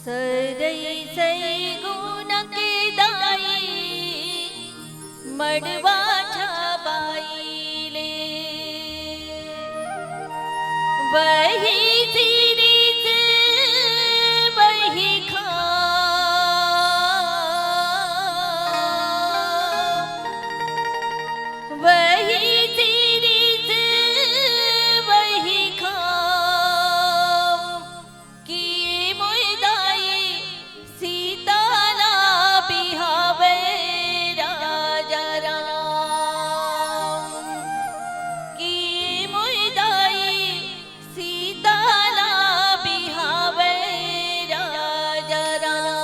सरई सई गुण के दाई मड़वा छाबाई ले वही सिरिज वही खा वही सिरिज वही खा की मुदाई सीताला बिहावे राजा राम की मुदाई सीताला बिहावे राजा राम।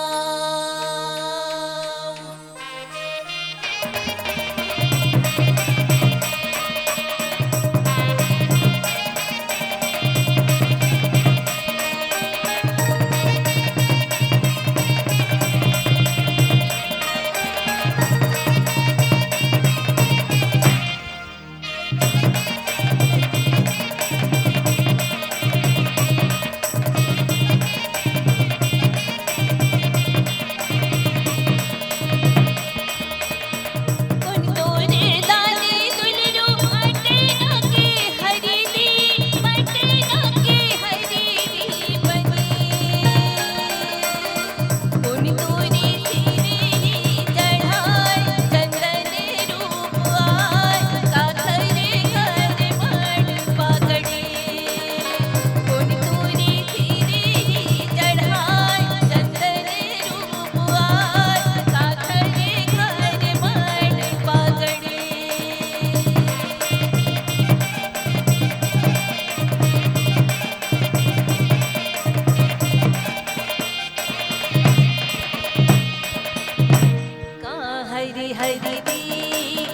हरि हरि दी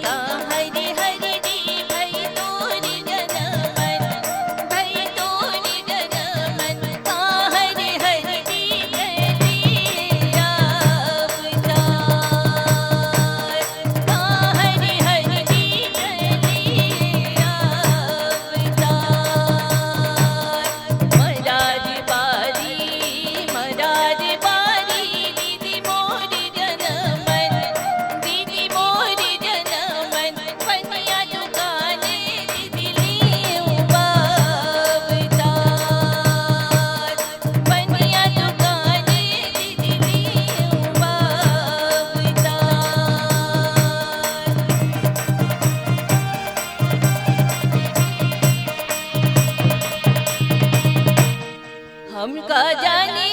का हरि हरि दी भई तोरी जनमन भई तोरी जनमन का हरि हरि दी गली अवतार का हरि हरि दी गली अवतार मराज बारी दीदी मोरी जनमन दीदी मोरी जनमन पनिया दुकाने दीदी लियो अवतार पनिया दुकाने दीदी लियो अवतार। हमका जानी